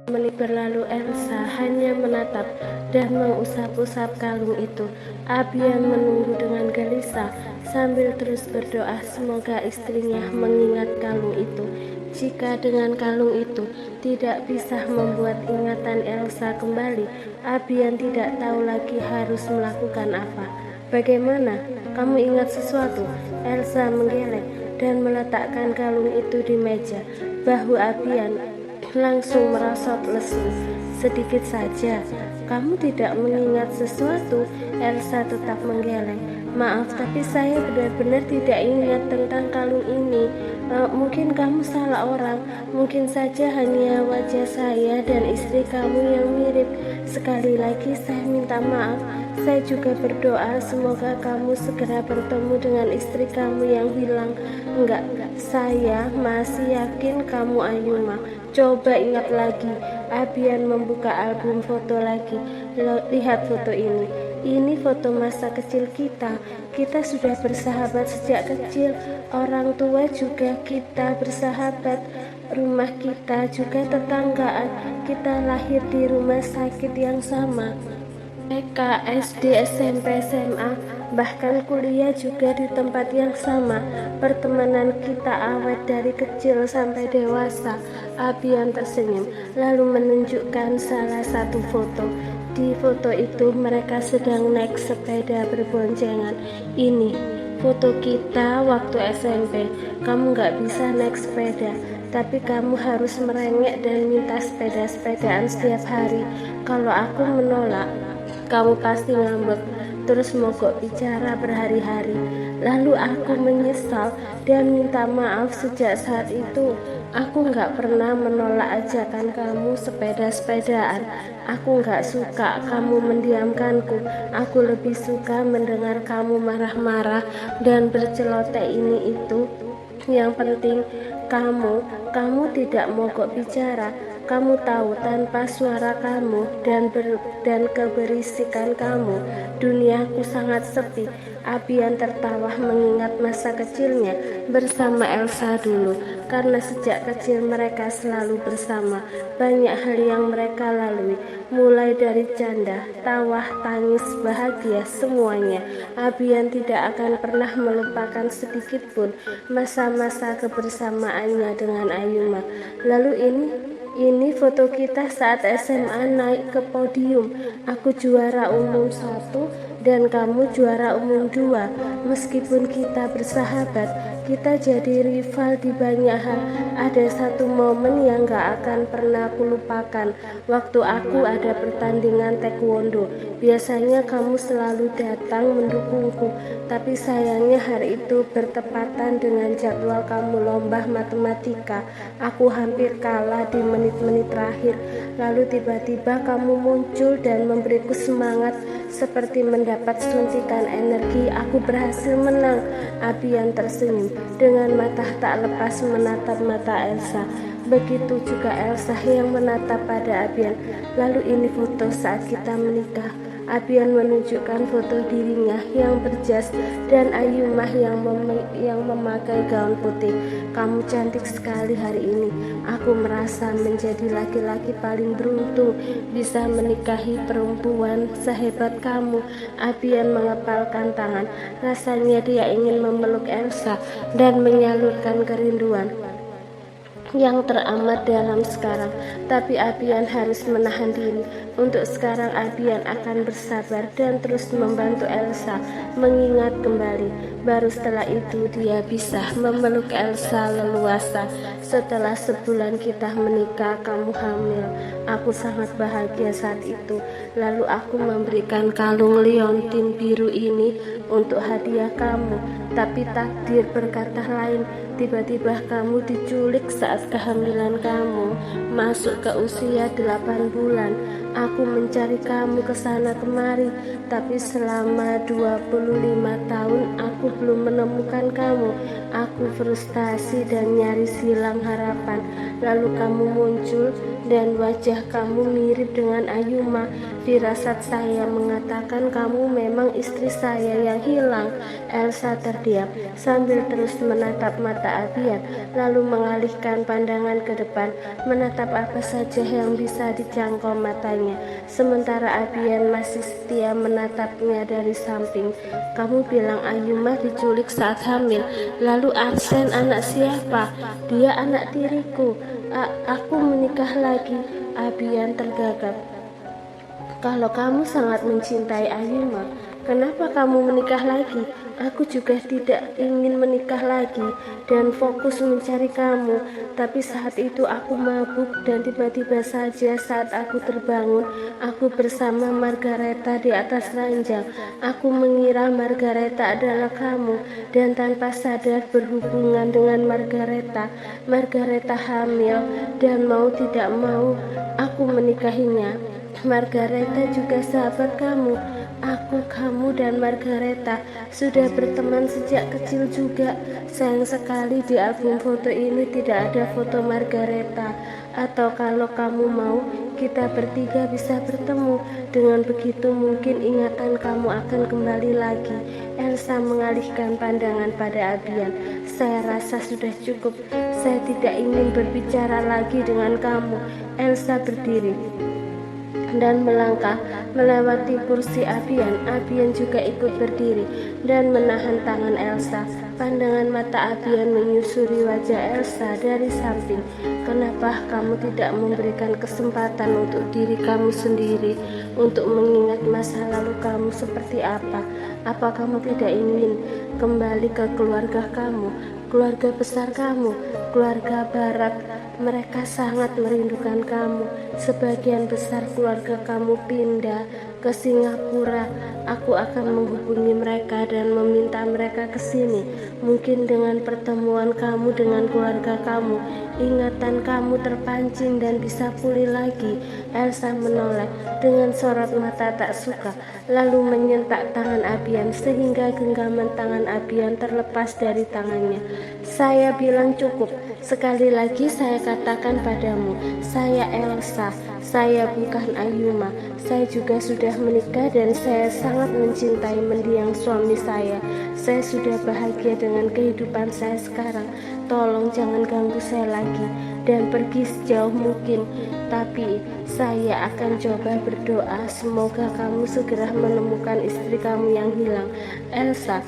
Menit berlalu, Elsa hanya menatap dan mengusap-usap kalung itu. Abian menunggu dengan gelisah sambil terus berdoa semoga istrinya mengingat kalung itu. Jika dengan kalung itu tidak bisa membuat ingatan Elsa kembali, Abian tidak tahu lagi harus melakukan apa. Bagaimana? Kamu ingat sesuatu? Elsa menggeleng dan meletakkan kalung itu di meja. Bahu Abian langsung merosot lesu. Sedikit saja. Kamu tidak mengingat sesuatu? Elsa tetap menggeleng. Maaf, tapi saya benar-benar tidak ingat tentang kalung ini. Mungkin kamu salah orang. Mungkin saja hanya wajah saya dan istri kamu yang mirip. Sekali lagi saya minta maaf. Saya juga berdoa semoga kamu segera bertemu dengan istri kamu yang hilang. Enggak, saya masih yakin kamu Ayuma. Coba ingat lagi. Abian membuka album foto lagi. Lihat foto ini. Ini foto masa kecil kita. Kita sudah bersahabat sejak kecil. Orang tua juga kita bersahabat. Rumah kita juga tetanggaan. Kita lahir di rumah sakit yang sama. TK, SD, SMP, SMA, bahkan kuliah juga di tempat yang sama. Pertemanan kita awet dari kecil sampai dewasa. Abian tersenyum, lalu menunjukkan salah satu foto. Di foto itu mereka sedang naik sepeda berboncengan. Ini foto kita waktu SMP. Kamu gak bisa naik sepeda, tapi kamu harus merengek dan minta sepeda-sepedaan setiap hari. Kalau aku menolak, kamu pasti ngambek, terus mogok bicara berhari-hari. Lalu aku menyesal dan minta maaf. Sejak saat itu aku gak pernah menolak ajakan kamu sepeda-sepedaan. Aku gak suka kamu mendiamkanku. Aku lebih suka mendengar kamu marah-marah dan berceloteh ini itu. Yang penting kamu tidak mogok bicara. Kamu tahu, tanpa suara kamu dan keberisikan kamu, duniaku sangat sepi. Abian tertawa mengingat masa kecilnya bersama Elsa dulu. Karena sejak kecil mereka selalu bersama. Banyak hal yang mereka lalui, mulai dari canda, tawa, tangis, bahagia, semuanya. Abian tidak akan pernah melupakan sedikit pun masa-masa kebersamaannya dengan Ayuma. Lalu ini foto kita saat SMA naik ke podium. Aku juara umum 1 dan kamu juara umum 2. Meskipun kita bersahabat, kita jadi rival di banyak hal. Ada satu momen yang gak akan pernah aku lupakan. Waktu aku ada pertandingan taekwondo, biasanya kamu selalu datang mendukungku. Tapi sayangnya hari itu bertepatan dengan jadwal kamu lomba matematika. Aku hampir kalah di menit-menit terakhir. Lalu tiba-tiba kamu muncul dan memberiku semangat seperti mendapat suntikan energi. Aku berhasil menang. Abian tersenyum dengan mata tak lepas menatap mata Elsa. Begitu juga Elsa yang menatap pada Abian. Lalu ini foto saat kita menikah. Abian menunjukkan foto dirinya yang berjas dan Ayumah yang memakai gaun putih. Kamu cantik sekali hari ini. Aku merasa menjadi laki-laki paling beruntung bisa menikahi perempuan sehebat kamu. Abian mengepalkan tangan. Rasanya dia ingin memeluk Elsa dan menyalurkan kerinduan yang teramat dalam sekarang. Tapi Abian harus menahan diri. Untuk sekarang Abian akan bersabar dan terus membantu Elsa mengingat kembali. Baru setelah itu dia bisa memeluk Elsa leluasa. Setelah sebulan kita menikah, kamu hamil. Aku sangat bahagia saat itu. Lalu aku memberikan kalung liontin biru ini untuk hadiah kamu. Tapi takdir berkata lain. Tiba-tiba kamu diculik saat kehamilan kamu masuk ke usia 8 bulan. Aku mencari kamu ke sana kemari, tapi selama 25 tahun aku belum menemukan kamu. Aku frustasi dan nyaris hilang harapan. Lalu kamu muncul dan wajah kamu mirip dengan Ayuma. Firasat saya mengatakan kamu memang istri saya yang hilang. Elsa terdiam sambil terus menatap mata Abian, lalu mengalihkan pandangan ke depan, menatap apa saja yang bisa dijangkau matanya. Sementara Abian masih setia menatapnya dari samping. Kamu bilang Ayuma diculik saat hamil, lalu Aksen anak siapa? Dia anak tiriku. Aku menikah lagi. Abian tergagap. Kalau kamu sangat mencintai Ayuma, kenapa kamu menikah lagi? Aku juga tidak ingin menikah lagi dan fokus mencari kamu. Tapi saat itu aku mabuk dan tiba-tiba saja saat aku terbangun, aku bersama Margareta di atas ranjang. Aku mengira Margareta adalah kamu dan tanpa sadar berhubungan dengan Margareta. Margareta hamil dan mau tidak mau aku menikahinya. Margareta juga sahabat kamu. Aku, kamu, dan Margareta sudah berteman sejak kecil juga. Sayang sekali di album foto ini tidak ada foto Margareta. Atau kalau kamu mau, kita bertiga bisa bertemu. Dengan begitu mungkin ingatan kamu akan kembali lagi. Elsa mengalihkan pandangan pada Abian. Saya rasa sudah cukup. Saya tidak ingin berbicara lagi dengan kamu. Elsa berdiri dan melangkah melewati kursi Abian. Abian juga ikut berdiri dan menahan tangan Elsa. Pandangan mata Abian menyusuri wajah Elsa dari samping. Kenapa kamu tidak memberikan kesempatan untuk diri kamu sendiri untuk mengingat masa lalu kamu seperti apa? Apa kamu tidak ingin kembali ke keluarga kamu, keluarga besar kamu, keluarga Barak? Mereka sangat merindukan kamu. Sebagian besar keluarga kamu pindah ke Singapura. Aku akan menghubungi mereka dan meminta mereka ke sini. Mungkin dengan pertemuan kamu dengan keluarga kamu, ingatan kamu terpancing dan bisa pulih lagi. Elsa menoleh dengan sorot mata tak suka, lalu menyentak tangan Abian sehingga genggaman tangan Abian terlepas dari tangannya. Saya bilang cukup. Sekali lagi saya katakan padamu, saya Elsa. Saya bukan Ayuma. Saya juga sudah menikah dan saya sangat mencintai mendiang suami saya. Saya sudah bahagia dengan kehidupan saya sekarang. Tolong jangan ganggu saya lagi dan pergi sejauh mungkin. Tapi saya akan coba berdoa semoga kamu segera menemukan istri kamu yang hilang. Elsa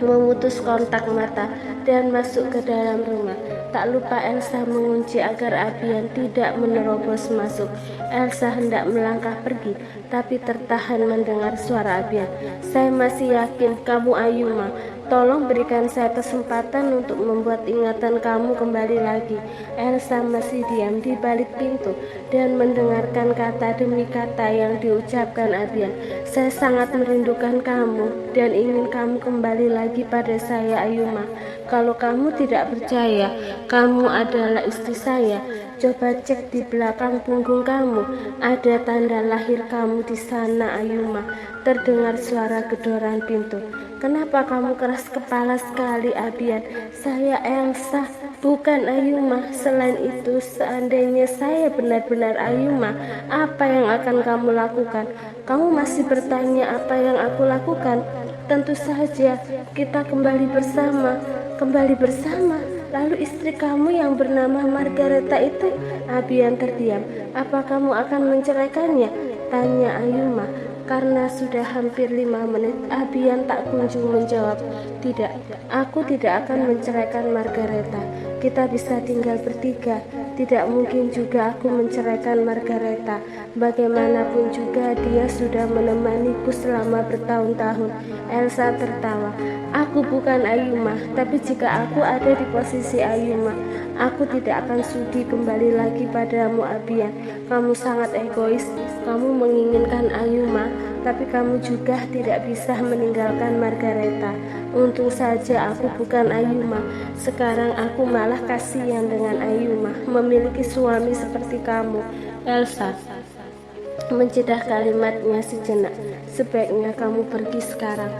memutus kontak mata dan masuk ke dalam rumah. Tak lupa Elsa mengunci agar Abian tidak menerobos masuk. Elsa hendak melangkah pergi, tapi tertahan mendengar suara Abian. Saya masih yakin kamu Ayuma. Tolong berikan saya kesempatan untuk membuat ingatan kamu kembali lagi. Elsa masih diam di balik pintu dan mendengarkan kata demi kata yang diucapkan Abian. Saya sangat merindukan kamu dan ingin kamu kembali lagi pada saya Ayuma. Kalau kamu tidak percaya, kamu adalah istri saya. Coba cek di belakang punggung kamu. Ada tanda lahir kamu di sana Ayuma. Terdengar suara gedoran pintu. Kenapa kamu keras kepala sekali Abian? Saya Elsa, bukan Ayuma. Selain itu, seandainya saya benar-benar Ayuma, apa yang akan kamu lakukan? Kamu masih bertanya apa yang aku lakukan? Tentu saja kita kembali bersama. Kembali bersama. Lalu istri kamu yang bernama Margareta itu? Abian terdiam. Apa kamu akan menceraikannya? Tanya Ayuma. Karena sudah hampir 5 menit Abian tak kunjung menjawab. Tidak, aku tidak akan menceraikan Margareta. Kita bisa tinggal bertiga. Tidak mungkin juga aku menceraikan Margareta. Bagaimanapun juga dia sudah menemaniku selama bertahun-tahun. Elsa tertawa. Aku bukan Ayuma, tapi jika aku ada di posisi Ayuma, aku tidak akan sudi kembali lagi padamu Abian. Kamu sangat egois. Kamu menginginkan Ayuma, tapi kamu juga tidak bisa meninggalkan Margareta. Untung saja aku bukan Ayuma. Sekarang aku malah kasihan dengan Ayuma memiliki suami seperti kamu. Elsa mencedah kalimatnya sejenak. Sebaiknya kamu pergi sekarang.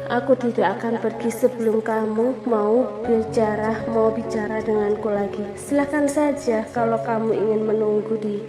Aku tidak akan pergi sebelum kamu mau bicara denganku lagi. Silakan saja kalau kamu ingin menunggu di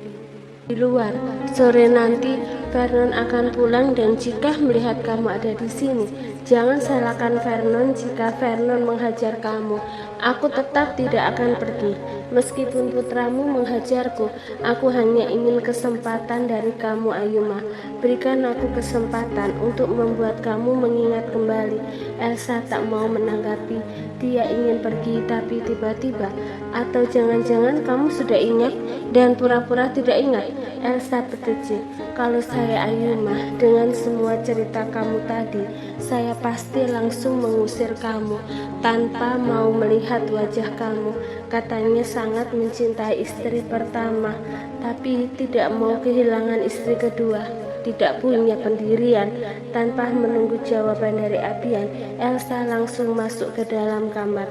luar. Sore nanti Vernon akan pulang dan jika melihat kamu ada di sini, jangan salahkan Vernon jika Vernon menghajar kamu. Aku tetap tidak akan pergi. Meskipun putramu menghajarku, aku hanya ingin kesempatan dari kamu, Ayuma. Berikan aku kesempatan untuk membuat kamu mengingat kembali. Elsa tak mau menanggapi. Dia ingin pergi tapi tiba-tiba. Atau jangan-jangan kamu sudah ingat dan pura-pura tidak ingat. Elsa berkecil. Kalau saya Ayuma, dengan semua cerita kamu tadi, saya pasti langsung mengusir kamu tanpa mau melihat wajah kamu. Katanya sangat mencintai istri pertama, tapi tidak mau kehilangan istri kedua. Tidak punya pendirian. Tanpa menunggu jawaban dari Abian, Elsa langsung masuk ke dalam kamar.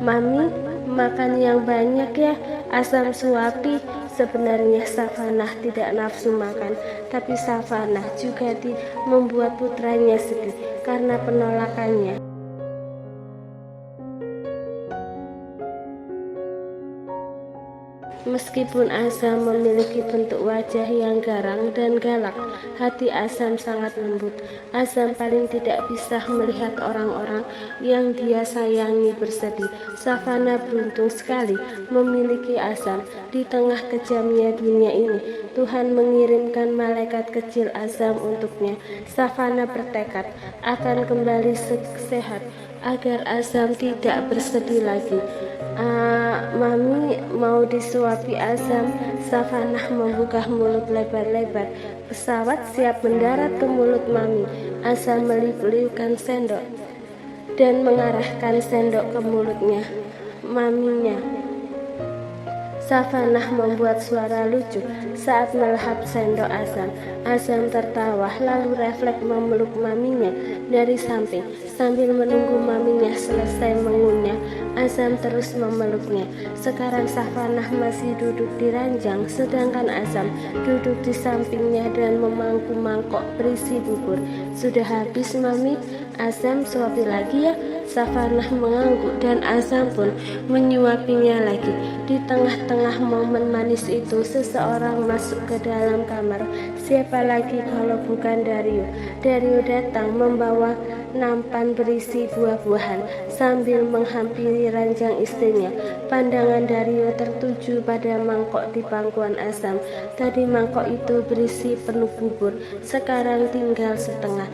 Mami, makan yang banyak ya, asam suapi. Sebenarnya Savannah tidak nafsu makan, tapi Savannah juga membuat putranya sedih karena penolakannya. Meskipun Azam memiliki bentuk wajah yang garang dan galak, hati Azam sangat lembut. Azam paling tidak bisa melihat orang-orang yang dia sayangi bersedih. Savannah beruntung sekali memiliki Azam. Di tengah kejamnya dunia ini, Tuhan mengirimkan malaikat kecil Azam untuknya. Savannah bertekad akan kembali sehat agar Azam tidak bersedih lagi. Mami mau disuapi Azam. Savannah membuka mulut lebar-lebar. Pesawat siap mendarat ke mulut Mami. Azam meliuk-liukkan sendok dan mengarahkan sendok ke mulutnya maminya. Savannah membuat suara lucu saat melahap sendok Azam. Azam tertawa lalu refleks memeluk maminya dari samping. Sambil menunggu maminya selesai mengunyah, Azam terus memeluknya. Sekarang Savannah masih duduk di ranjang, sedangkan Azam duduk di sampingnya dan memangku mangkok berisi bubur. Sudah habis Mami? Azam suapi lagi ya? Savannah mengangguk dan Azam pun menyuapinya lagi. Di tengah-tengah momen manis itu, seseorang masuk ke dalam kamar. Siapa lagi kalau bukan Dario? Dario datang membawa nampan berisi buah-buahan sambil menghampiri ranjang istrinya. Pandangan Dario tertuju pada mangkok di pangkuan Azam. Tadi mangkok itu berisi penuh bubur, sekarang tinggal setengah.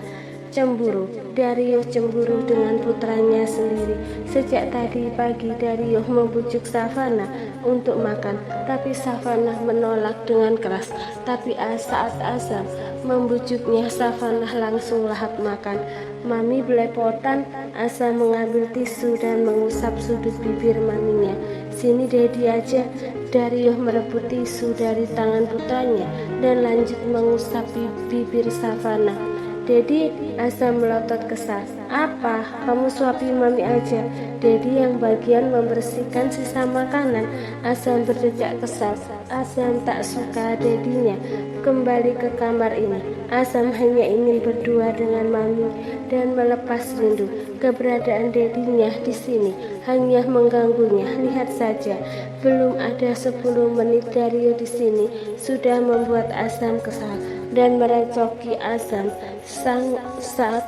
Cemburu, Dario cemburu dengan putranya sendiri. Sejak tadi pagi Dario membujuk Savannah untuk makan, tapi Savannah menolak dengan keras. Tapi saat Azam membujuknya, Savannah langsung lahap makan. Mami belepotan. Azam mengambil tisu dan mengusap sudut bibir maminya. Sini Dedi aja. Dario merebut tisu dari tangan putranya dan lanjut mengusap bibir Savannah. Dedi, Azam melotot kesal. Apa? Kamu suapi Mami aja. Dedi yang bagian membersihkan sisa makanan. Azam berdecak kesal. Azam tak suka Dedinya kembali ke kamar ini. Azam hanya ingin berdua dengan Mami dan melepas rindu. Keberadaan Dedinya di sini hanya mengganggunya. Lihat saja, belum ada 10 menit Dario di sini sudah membuat Azam kesal dan merecoki Azam. Saat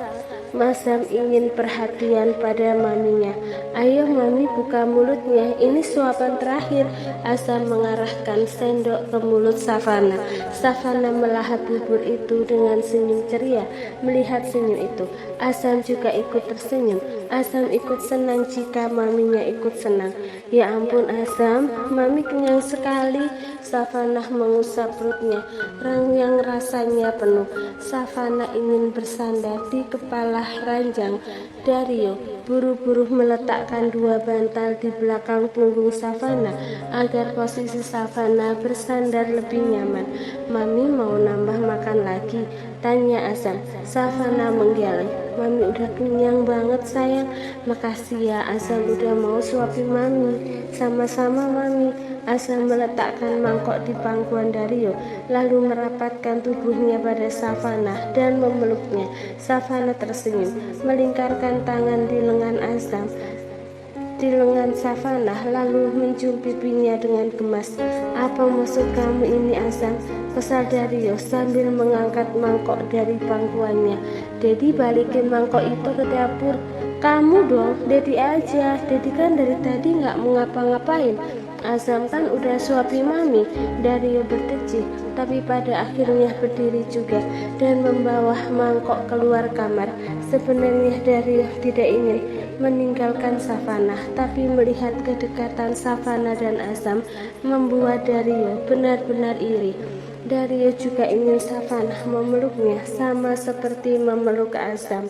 Azam ingin perhatian pada maminya. Ayo Mami, buka mulutnya, ini suapan terakhir. Azam mengarahkan sendok ke mulut Savannah. Savannah melahap bubur itu dengan senyum ceria. Melihat senyum itu, Azam juga ikut tersenyum. Azam ikut senang jika maminya ikut senang. Ya ampun Azam, Mami kenyang sekali. Savannah mengusap perutnya yang rasanya penuh. Savannah ingin bersandar di kepala ranjang Dario buru-buru meletakkan dua bantal di belakang punggung Savana agar posisi Savana bersandar lebih nyaman. "Mami mau nambah makan lagi?" tanya Azam. Savana menggeleng. "Mami udah kenyang banget sayang." "Makasih ya Azam udah mau suapin Mami." "Sama-sama Mami." Azam meletakkan mangkok di pangkuan Dario, lalu merapatkan tubuhnya pada Savana dan memeluknya. Savana tersenyum, melingkarkan tangan di lengan Azam, di lengan Savana, lalu mencium pipinya dengan gemas. "Apa maksud kamu ini Azam?" kesal Dario sambil mengangkat mangkok dari pangkuannya. "Dedi balikin mangkok itu ke dapur." "Kamu dong, Dedi aja. Dedi kan dari tadi nggak mau ngapa-ngapain." "Azam kan udah suapi Mami." Dario berdecih, tapi pada akhirnya berdiri juga dan membawa mangkok keluar kamar. Sebenarnya Dario tidak ingin meninggalkan Savana, tapi melihat kedekatan Savana dan Azam membuat Dario benar-benar iri. Dario juga ingin Savana memeluknya sama seperti memeluk Azam.